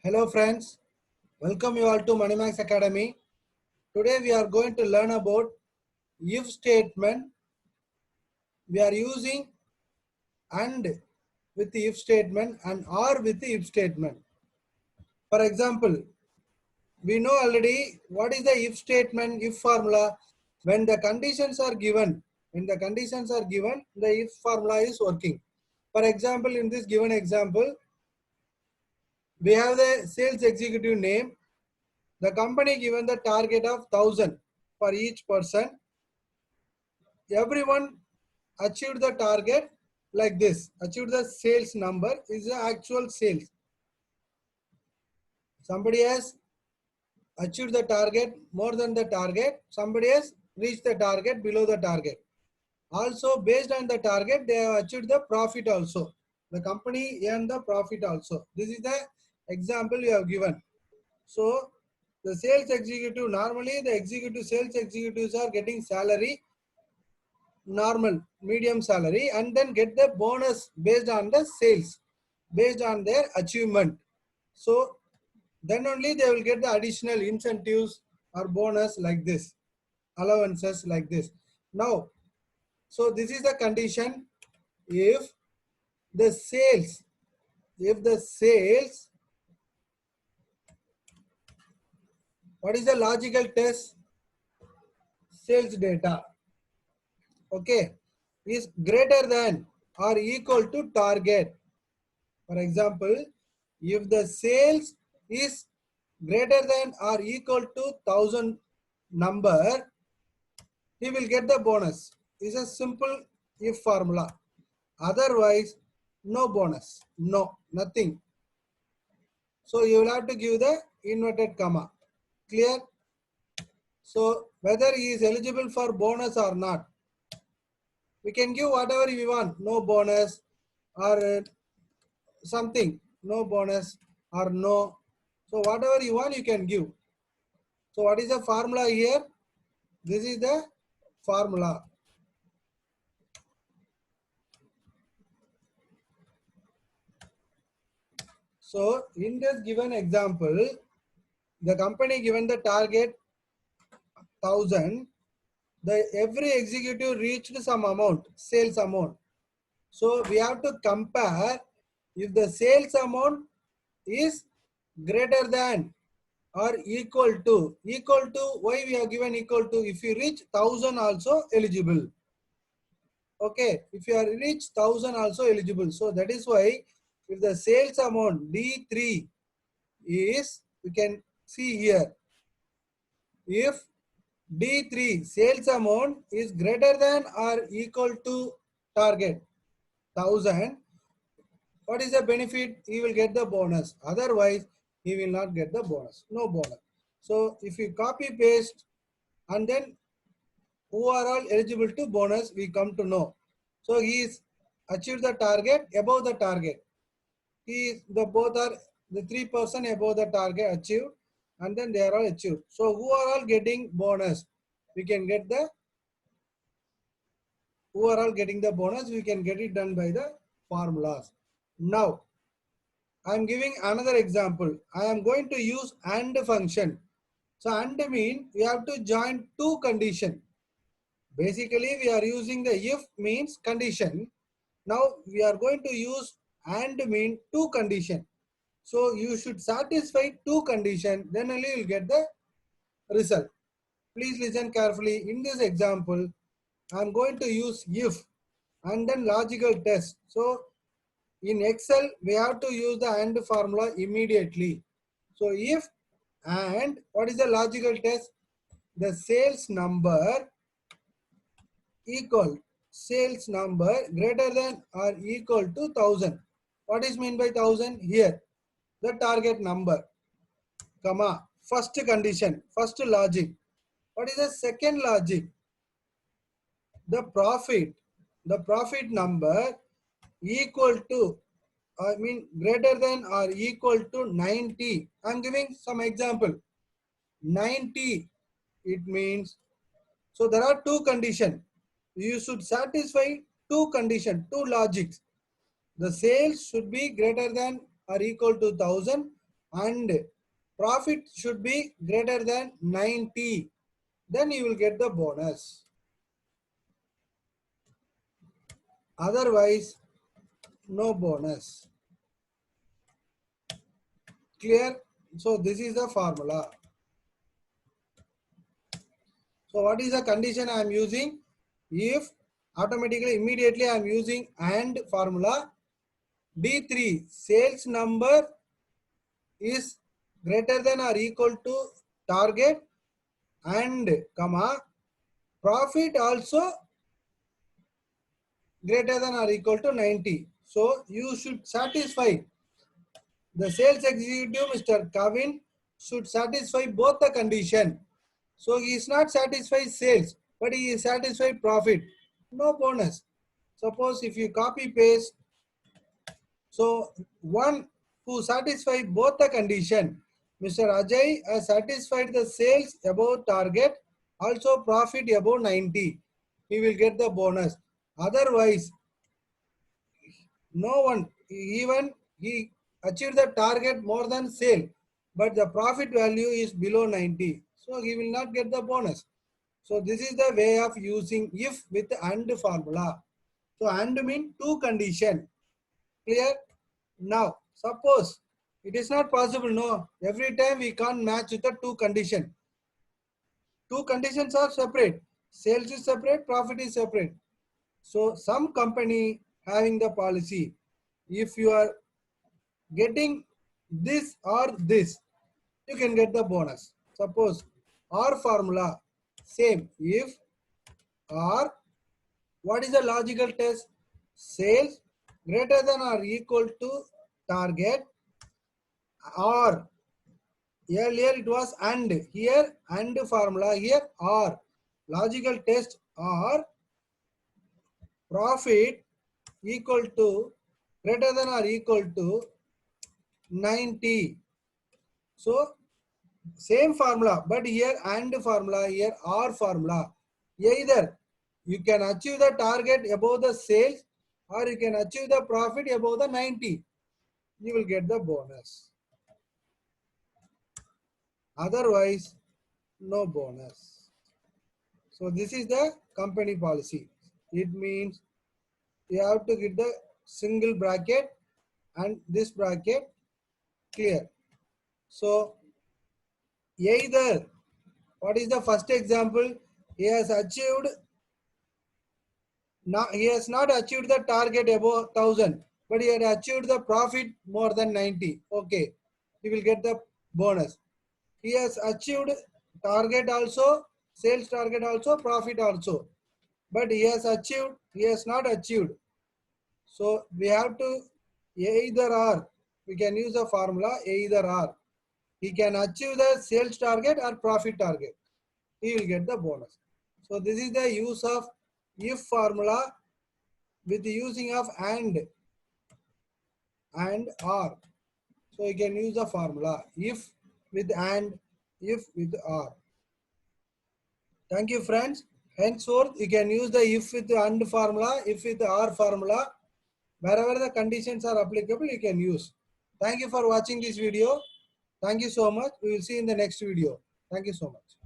Hello friends, welcome you all to Moneymax Academy. Today we are going to learn about if statement. We are using and with the if statement and or with the if statement. For example, we know already what is the if statement, if formula. When the conditions are given, the if formula is working. For example, in this given example, we have the sales executive name. The company given the target of 1,000 for each person. Everyone achieved the target like this. Achieved the sales number is the actual sales. Somebody has achieved the target more than the target. Somebody has reached the target below the target. Also based on the target, they have achieved the profit also. The company earned the profit also. This is the example you have given. So the sales executive, normally the sales executives are getting salary, normal medium salary, and then get the bonus based on the sales, based on their achievement. So then only they will get the additional incentives or bonus like this, allowances like this. Now, so this is the condition. If the sales, what is the logical test? Sales data, okay, is greater than or equal to target. For example, if the sales is greater than or equal to 1,000 number, he will get the bonus. It's a simple if formula. Otherwise, no bonus, no, nothing. So you will have to give the inverted comma. Clear? So whether he is eligible for bonus or not, we can give whatever we want. No bonus or something, no bonus or no. So whatever you want, you can give. So what is the formula here? This is the formula. So in this given example, the company given the target 1,000, the every executive reached some amount, sales amount. So we have to compare if the sales amount is greater than or equal to, why we have given equal to? If you reach 1,000 also eligible. Okay, if you are reach 1,000 also eligible. So that is why if the sales amount D3 is, you can see here, if D3 sales amount is greater than or equal to target 1,000, what is the benefit? He will get the bonus. Otherwise, he will not get the bonus. No bonus. So if you copy paste and then who are all eligible to bonus, we come to know. So he is achieved the target, above the target. He is, the both are the 3% above the target achieved, and then they are all achieved. So who are all getting bonus? We can get the, who are all getting the bonus? We can get it done by the formulas. Now I am giving another example. I am going to use AND function. So AND mean we have to join two condition. Basically we are using the if means condition. Now we are going to use AND mean two condition. So you should satisfy two condition, then only you will get the result. Please listen carefully. In this example, I am going to use if and then logical test. So in Excel, we have to use the AND formula immediately. So if and what is the logical test? The sales number equal, sales number greater than or equal to 1,000. What is mean by 1,000? Here, the target number, comma, first condition, first logic. What is the second logic? The profit number equal to, I mean greater than or equal to 90. I am giving some example. 90, it means, so there are two conditions. You should satisfy two conditions, two logics. The sales should be greater than or equal to 1,000, and profit should be greater than 90, then you will get the bonus. Otherwise, no bonus. Clear? So this is the formula. So what is the condition I am using? If automatically immediately I am using AND formula, D3 sales number is greater than or equal to target and comma profit also greater than or equal to 90. So you should satisfy the sales executive Mr. Kavin should satisfy both the condition. So he is not satisfied sales, but he is satisfied profit. No bonus. Suppose if you copy paste, so one who satisfy both the condition, Mr. Ajay has satisfied the sales above target, also profit above 90. He will get the bonus. Otherwise, no one, even he achieved the target more than sale, but the profit value is below 90. So he will not get the bonus. So this is the way of using if with AND formula. So AND mean two condition. Clear? Now suppose it is not possible. No, every time we can't match with the two condition. Two conditions are separate. Sales is separate, profit is separate. So some company having the policy, if you are getting this or this, you can get the bonus. Suppose R formula, same. If R, what is the logical test? Sales greater than or equal to target, or earlier it was and, here and formula, here or. Logical test or profit equal to greater than or equal to 90. So same formula, but here and formula, here or formula. Either you can achieve the target above the sales or you can achieve the profit above the 90. You will get the bonus. Otherwise, no bonus. So this is the company policy. It means you have to get the single bracket and this bracket clear. So either, what is the first example? He has achieved, now he has not achieved the target above 1000, but he had achieved the profit more than 90. Okay, he will get the bonus. He has achieved target also, sales target also, profit also, but he has not achieved. So we have to either or. We can use the formula either or. He can achieve the sales target or profit target. He will get the bonus. So this is the use of if formula with the using of and or. So you can use the formula if with and, if with or. Thank you, friends. Henceforth, you can use the if with the and formula, if with the or formula. Wherever the conditions are applicable, you can use. Thank you for watching this video. Thank you so much. We will see in the next video. Thank you so much.